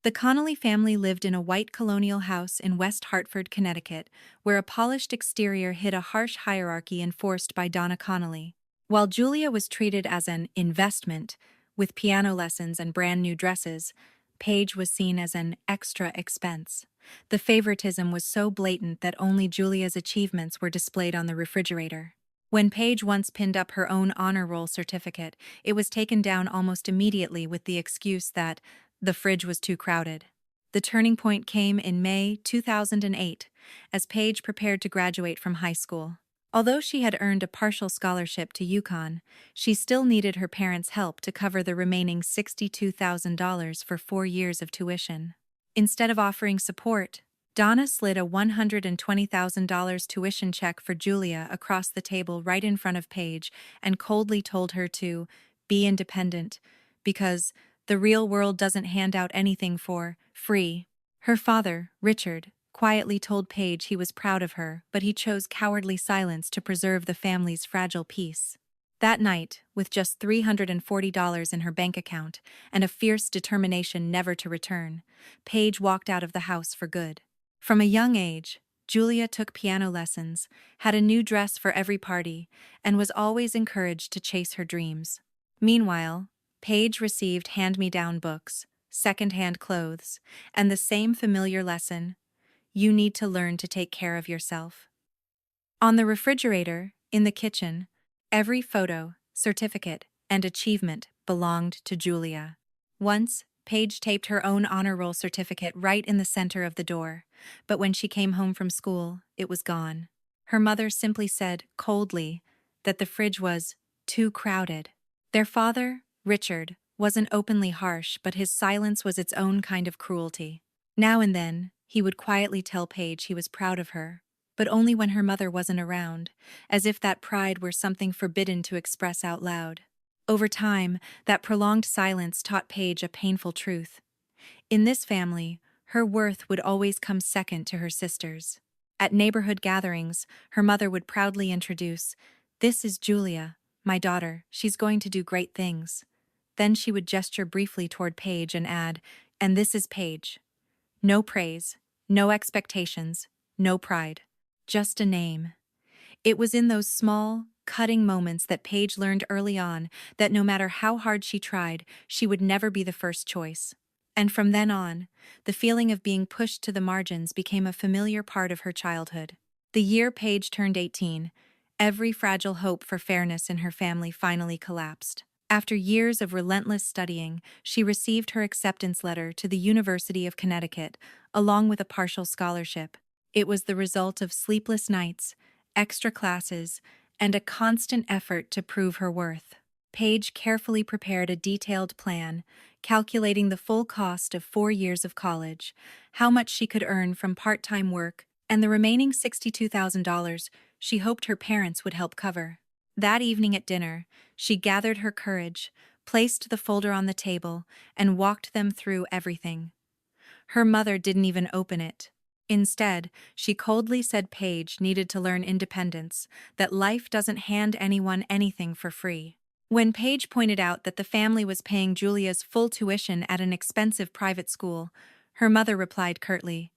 The Connolly family lived in a white colonial house in West Hartford, Connecticut, where a polished exterior hid a harsh hierarchy enforced by Donna Connolly. While Julia was treated as an investment, with piano lessons and brand new dresses, Paige was seen as an extra expense. The favoritism was so blatant that only Julia's achievements were displayed on the refrigerator. When Paige once pinned up her own honor roll certificate, it was taken down almost immediately with the excuse that the fridge was too crowded. The turning point came in May 2008, as Paige prepared to graduate from high school. Although she had earned a partial scholarship to UConn, she still needed her parents' help to cover the remaining $62,000 for 4 years of tuition. Instead of offering support, Donna slid a $120,000 tuition check for Julia across the table right in front of Paige and coldly told her to be independent, because the real world doesn't hand out anything for free. Her father, Richard, quietly told Paige he was proud of her, but he chose cowardly silence to preserve the family's fragile peace. That night, with just $340 in her bank account and a fierce determination never to return, Paige walked out of the house for good. From a young age, Julia took piano lessons, had a new dress for every party, and was always encouraged to chase her dreams. Meanwhile, Paige received hand-me-down books, second-hand clothes, and the same familiar lesson: you need to learn to take care of yourself. On the refrigerator, in the kitchen, every photo, certificate, and achievement belonged to Julia. Once, Paige taped her own honor roll certificate right in the center of the door, but when she came home from school, it was gone. Her mother simply said, coldly, that the fridge was too crowded. Their father, Richard, wasn't openly harsh, but his silence was its own kind of cruelty. Now and then, he would quietly tell Paige he was proud of her, but only when her mother wasn't around, as if that pride were something forbidden to express out loud. Over time, that prolonged silence taught Paige a painful truth. In this family, her worth would always come second to her sister's. At neighborhood gatherings, her mother would proudly introduce, "This is Julia, my daughter, she's going to do great things." Then she would gesture briefly toward Paige and add, "And this is Paige." No praise, no expectations, no pride. Just a name. It was in those small, cutting moments that Paige learned early on that no matter how hard she tried, she would never be the first choice. And from then on, the feeling of being pushed to the margins became a familiar part of her childhood. The year Paige turned 18, every fragile hope for fairness in her family finally collapsed. After years of relentless studying, she received her acceptance letter to the University of Connecticut, along with a partial scholarship. It was the result of sleepless nights, extra classes, and a constant effort to prove her worth. Paige carefully prepared a detailed plan, calculating the full cost of 4 years of college, how much she could earn from part-time work, and the remaining $62,000 she hoped her parents would help cover. That evening at dinner, she gathered her courage, placed the folder on the table, and walked them through everything. Her mother didn't even open it. Instead, she coldly said Paige needed to learn independence, that life doesn't hand anyone anything for free. When Paige pointed out that the family was paying Julia's full tuition at an expensive private school, her mother replied curtly,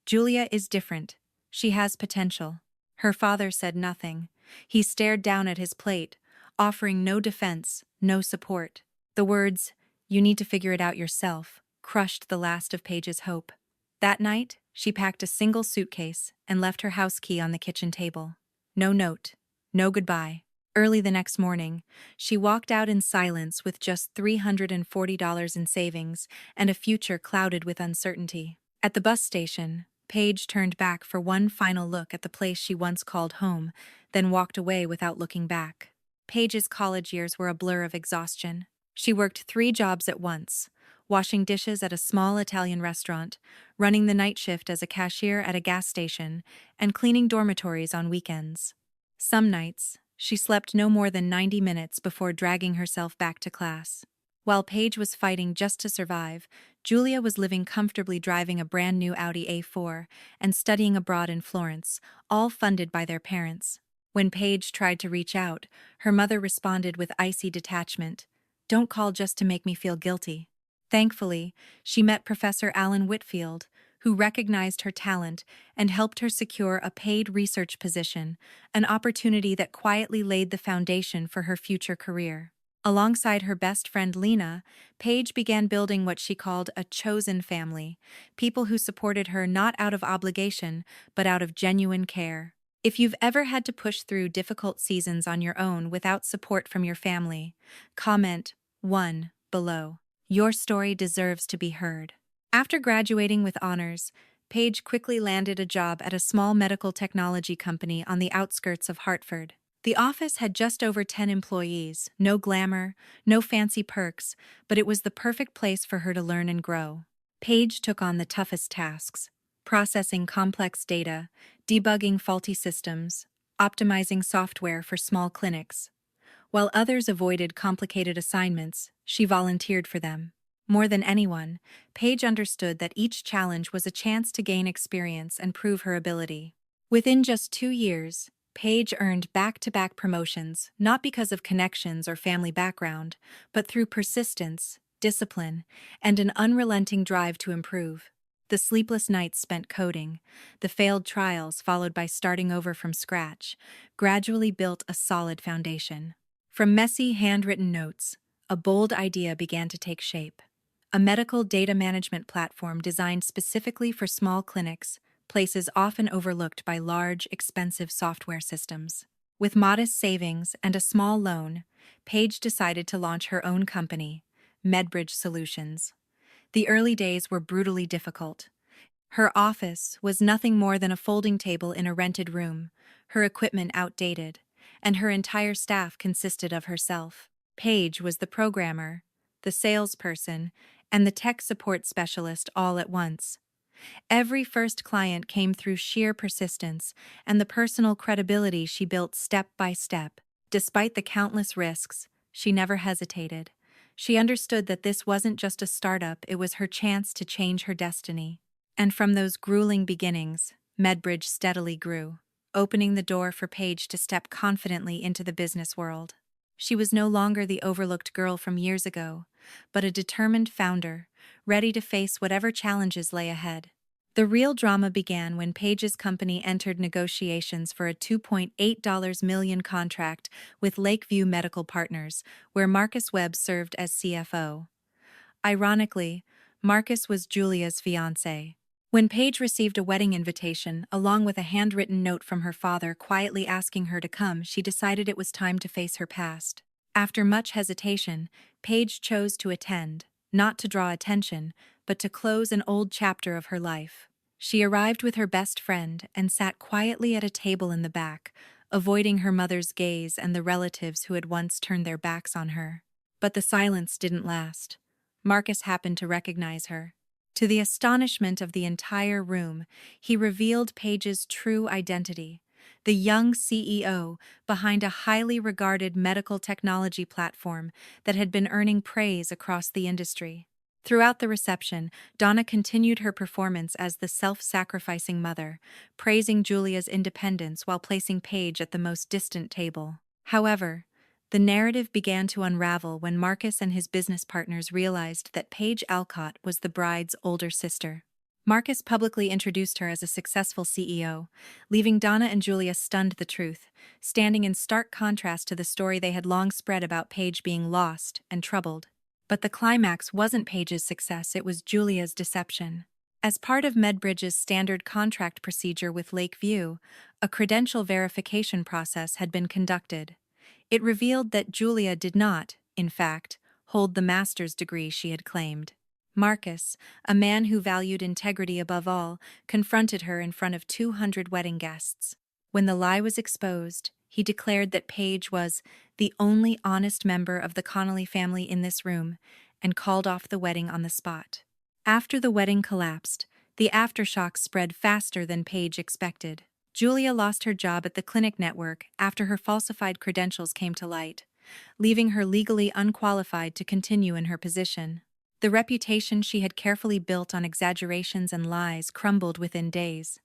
"Julia is different. She has potential." Her father said nothing. He stared down at his plate, offering no defense, no support. The words, "You need to figure it out yourself," crushed the last of Paige's hope. That night, she packed a single suitcase and left her house key on the kitchen table. No note, no goodbye. Early the next morning, she walked out in silence with just $340 in savings and a future clouded with uncertainty. At the bus station, Paige turned back for one final look at the place she once called home, then walked away without looking back. Paige's college years were a blur of exhaustion. She worked 3 jobs at once: washing dishes at a small Italian restaurant, running the night shift as a cashier at a gas station, and cleaning dormitories on weekends. Some nights, she slept no more than 90 minutes before dragging herself back to class. While Paige was fighting just to survive, Julia was living comfortably, driving a brand new Audi A4 and studying abroad in Florence, all funded by their parents. When Paige tried to reach out, her mother responded with icy detachment, "Don't call just to make me feel guilty." Thankfully, she met Professor Alan Whitfield, who recognized her talent and helped her secure a paid research position, an opportunity that quietly laid the foundation for her future career. Alongside her best friend Lena, Paige began building what she called a chosen family, people who supported her not out of obligation, but out of genuine care. If you've ever had to push through difficult seasons on your own without support from your family, comment 1 below. Your story deserves to be heard. After graduating with honors, Paige quickly landed a job at a small medical technology company on the outskirts of Hartford. The office had just over 10 employees, no glamour, no fancy perks, but it was the perfect place for her to learn and grow. Paige took on the toughest tasks: processing complex data, debugging faulty systems, optimizing software for small clinics. While others avoided complicated assignments, she volunteered for them. More than anyone, Paige understood that each challenge was a chance to gain experience and prove her ability. Within just 2 years, Paige earned back-to-back promotions, not because of connections or family background, but through persistence, discipline, and an unrelenting drive to improve. The sleepless nights spent coding, the failed trials followed by starting over from scratch, gradually built a solid foundation. From messy handwritten notes, a bold idea began to take shape. A medical data management platform designed specifically for small clinics, places often overlooked by large, expensive software systems. With modest savings and a small loan, Paige decided to launch her own company, MedBridge Solutions. The early days were brutally difficult. Her office was nothing more than a folding table in a rented room, her equipment outdated, and her entire staff consisted of herself. Paige was the programmer, the salesperson, and the tech support specialist all at once. Every first client came through sheer persistence and the personal credibility she built step by step. Despite the countless risks, she never hesitated. She understood that this wasn't just a startup, it was her chance to change her destiny. And from those grueling beginnings, MedBridge steadily grew, opening the door for Paige to step confidently into the business world. She was no longer the overlooked girl from years ago, but a determined founder, ready to face whatever challenges lay ahead. The real drama began when Paige's company entered negotiations for a $2.8 million contract with Lakeview Medical Partners, where Marcus Webb served as CFO. Ironically, Marcus was Julia's fiancé. When Paige received a wedding invitation, along with a handwritten note from her father quietly asking her to come, she decided it was time to face her past. After much hesitation, Paige chose to attend, not to draw attention, but to close an old chapter of her life. She arrived with her best friend and sat quietly at a table in the back, avoiding her mother's gaze and the relatives who had once turned their backs on her. But the silence didn't last. Marcus happened to recognize her. To the astonishment of the entire room, he revealed Paige's true identity: the young CEO behind a highly regarded medical technology platform that had been earning praise across the industry. Throughout the reception, Donna continued her performance as the self-sacrificing mother, praising Julia's independence while placing Paige at the most distant table. However, the narrative began to unravel when Marcus and his business partners realized that Paige Alcott was the bride's older sister. Marcus publicly introduced her as a successful CEO, leaving Donna and Julia stunned. The truth, standing in stark contrast to the story they had long spread about Paige being lost and troubled. But the climax wasn't Paige's success, it was Julia's deception. As part of MedBridge's standard contract procedure with Lakeview, a credential verification process had been conducted. It revealed that Julia did not, in fact, hold the master's degree she had claimed. Marcus, a man who valued integrity above all, confronted her in front of 200 wedding guests. When the lie was exposed, he declared that Paige was the only honest member of the Connolly family in this room and called off the wedding on the spot. After the wedding collapsed, the aftershocks spread faster than Paige expected. Julia lost her job at the clinic network after her falsified credentials came to light, leaving her legally unqualified to continue in her position. The reputation she had carefully built on exaggerations and lies crumbled within days.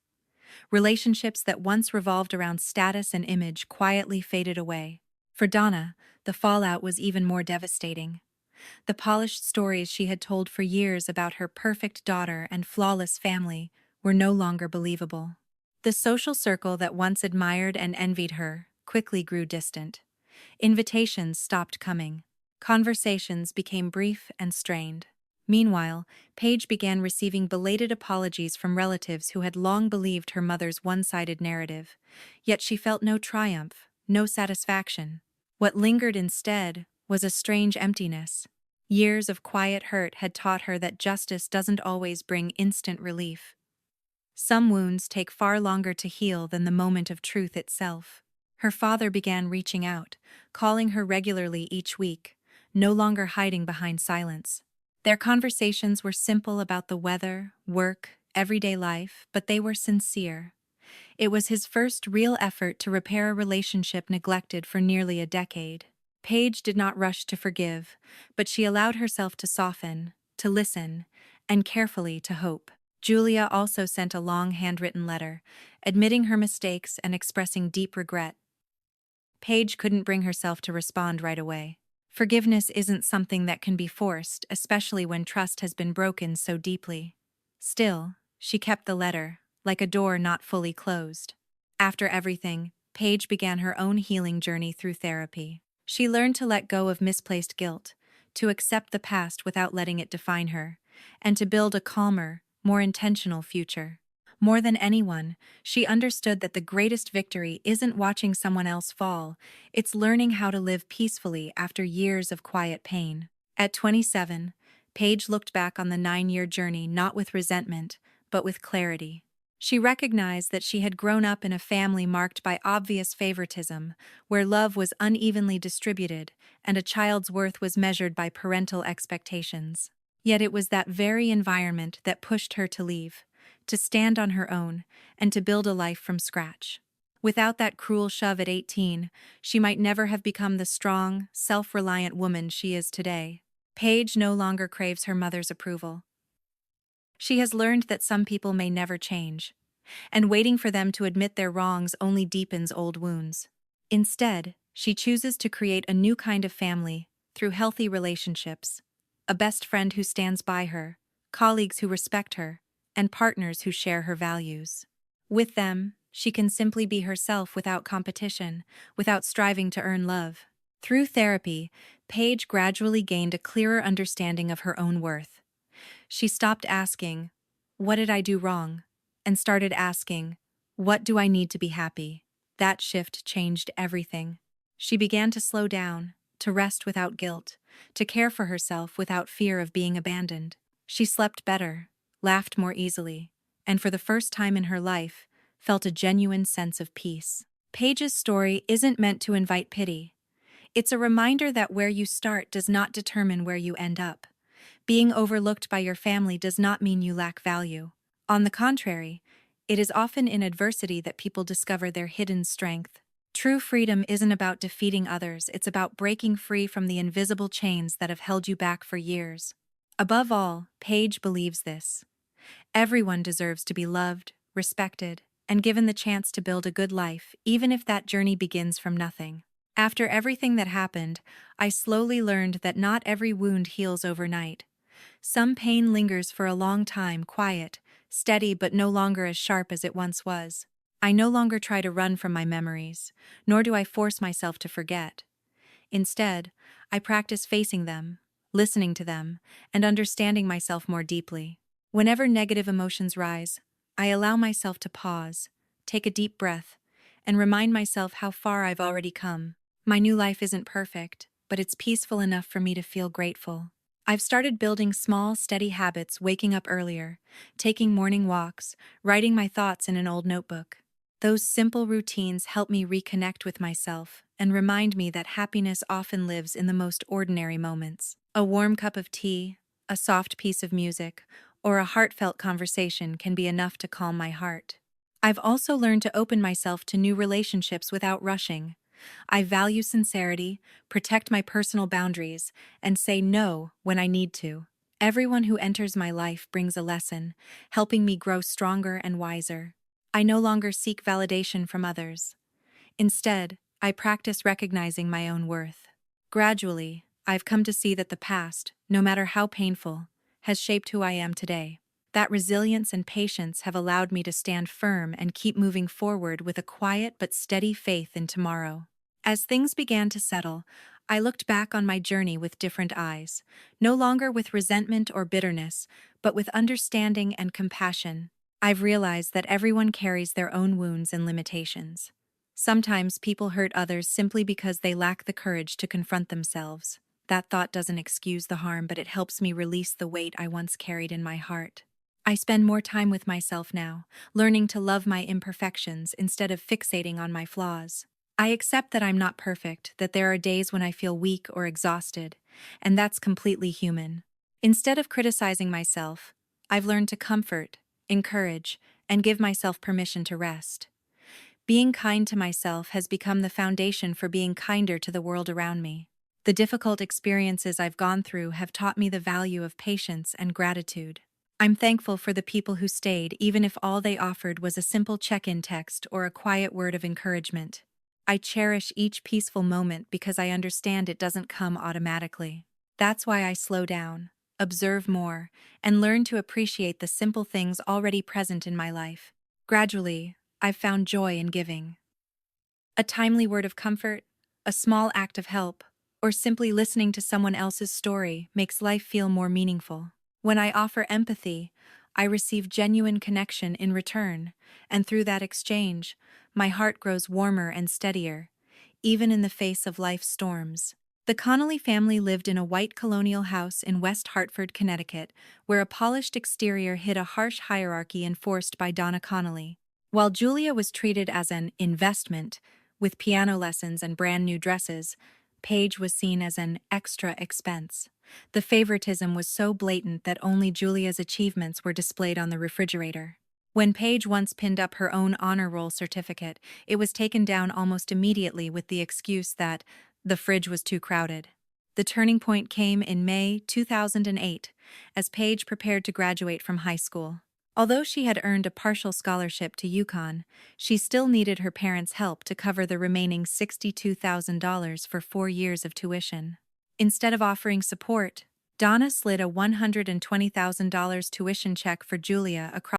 Relationships that once revolved around status and image quietly faded away. For Donna, the fallout was even more devastating. The polished stories she had told for years about her perfect daughter and flawless family were no longer believable. The social circle that once admired and envied her quickly grew distant. Invitations stopped coming. Conversations became brief and strained. Meanwhile, Paige began receiving belated apologies from relatives who had long believed her mother's one-sided narrative. Yet she felt no triumph, no satisfaction. What lingered instead was a strange emptiness. Years of quiet hurt had taught her that justice doesn't always bring instant relief. Some wounds take far longer to heal than the moment of truth itself. Her father began reaching out, calling her regularly each week, no longer hiding behind silence. Their conversations were simple about the weather, work, everyday life, but they were sincere. It was his first real effort to repair a relationship neglected for nearly a decade. Paige did not rush to forgive, but she allowed herself to soften, to listen, and carefully to hope. Julia also sent a long handwritten letter, admitting her mistakes and expressing deep regret. Paige couldn't bring herself to respond right away. Forgiveness isn't something that can be forced, especially when trust has been broken so deeply. Still, she kept the letter, like a door not fully closed. After everything, Paige began her own healing journey through therapy. She learned to let go of misplaced guilt, to accept the past without letting it define her, and to build a calmer, more intentional future. More than anyone, she understood that the greatest victory isn't watching someone else fall, it's learning how to live peacefully after years of quiet pain. At 27, Paige looked back on the 9-year journey not with resentment, but with clarity. She recognized that she had grown up in a family marked by obvious favoritism, where love was unevenly distributed and a child's worth was measured by parental expectations. Yet it was that very environment that pushed her to leave, to stand on her own, and to build a life from scratch. Without that cruel shove at 18, she might never have become the strong, self-reliant woman she is today. Paige no longer craves her mother's approval. She has learned that some people may never change, and waiting for them to admit their wrongs only deepens old wounds. Instead, she chooses to create a new kind of family through healthy relationships, a best friend who stands by her, colleagues who respect her, and partners who share her values. With them, she can simply be herself without competition, without striving to earn love. Through therapy, Paige gradually gained a clearer understanding of her own worth. She stopped asking, "What did I do wrong?" and started asking, "What do I need to be happy?" That shift changed everything. She began to slow down, to rest without guilt, to care for herself without fear of being abandoned. She slept better, laughed more easily, and for the first time in her life, felt a genuine sense of peace. Paige's story isn't meant to invite pity. It's a reminder that where you start does not determine where you end up. Being overlooked by your family does not mean you lack value. On the contrary, it is often in adversity that people discover their hidden strength. True freedom isn't about defeating others, it's about breaking free from the invisible chains that have held you back for years. Above all, Paige believes this. Everyone deserves to be loved, respected, and given the chance to build a good life, even if that journey begins from nothing. After everything that happened, I slowly learned that not every wound heals overnight. Some pain lingers for a long time, quiet, steady, but no longer as sharp as it once was. I no longer try to run from my memories, nor do I force myself to forget. Instead, I practice facing them, listening to them, and understanding myself more deeply. Whenever negative emotions rise, I allow myself to pause, take a deep breath, and remind myself how far I've already come. My new life isn't perfect, but it's peaceful enough for me to feel grateful. I've started building small, steady habits, waking up earlier, taking morning walks, writing my thoughts in an old notebook. Those simple routines help me reconnect with myself and remind me that happiness often lives in the most ordinary moments. A warm cup of tea, a soft piece of music, or a heartfelt conversation can be enough to calm my heart. I've also learned to open myself to new relationships without rushing. I value sincerity, protect my personal boundaries, and say no when I need to. Everyone who enters my life brings a lesson, helping me grow stronger and wiser. I no longer seek validation from others. Instead, I practice recognizing my own worth. Gradually, I've come to see that the past, no matter how painful, has shaped who I am today. That resilience and patience have allowed me to stand firm and keep moving forward with a quiet but steady faith in tomorrow. As things began to settle, I looked back on my journey with different eyes, no longer with resentment or bitterness, but with understanding and compassion. I've realized that everyone carries their own wounds and limitations. Sometimes people hurt others simply because they lack the courage to confront themselves. That thought doesn't excuse the harm, but it helps me release the weight I once carried in my heart. I spend more time with myself now, learning to love my imperfections instead of fixating on my flaws. I accept that I'm not perfect, that there are days when I feel weak or exhausted, and that's completely human. Instead of criticizing myself, I've learned to comfort, encourage, and give myself permission to rest. Being kind to myself has become the foundation for being kinder to the world around me. The difficult experiences I've gone through have taught me the value of patience and gratitude. I'm thankful for the people who stayed, even if all they offered was a simple check-in text or a quiet word of encouragement. I cherish each peaceful moment because I understand it doesn't come automatically. That's why I slow down, observe more, and learn to appreciate the simple things already present in my life. Gradually, I've found joy in giving. A timely word of comfort, a small act of help, or simply listening to someone else's story makes life feel more meaningful. When I offer empathy, I receive genuine connection in return, and through that exchange, my heart grows warmer and steadier, even in the face of life's storms. The Connolly family lived in a white colonial house in West Hartford, Connecticut, where a polished exterior hid a harsh hierarchy enforced by Donna Connolly. While Julia was treated as an investment, with piano lessons and brand new dresses, Paige was seen as an extra expense. The favoritism was so blatant that only Julia's achievements were displayed on the refrigerator. When Paige once pinned up her own honor roll certificate, it was taken down almost immediately with the excuse that the fridge was too crowded. The turning point came in May 2008, as Paige prepared to graduate from high school. Although she had earned a partial scholarship to UConn, she still needed her parents' help to cover the remaining $62,000 for 4 years of tuition. Instead of offering support, Donna slid a $120,000 tuition check for Julia across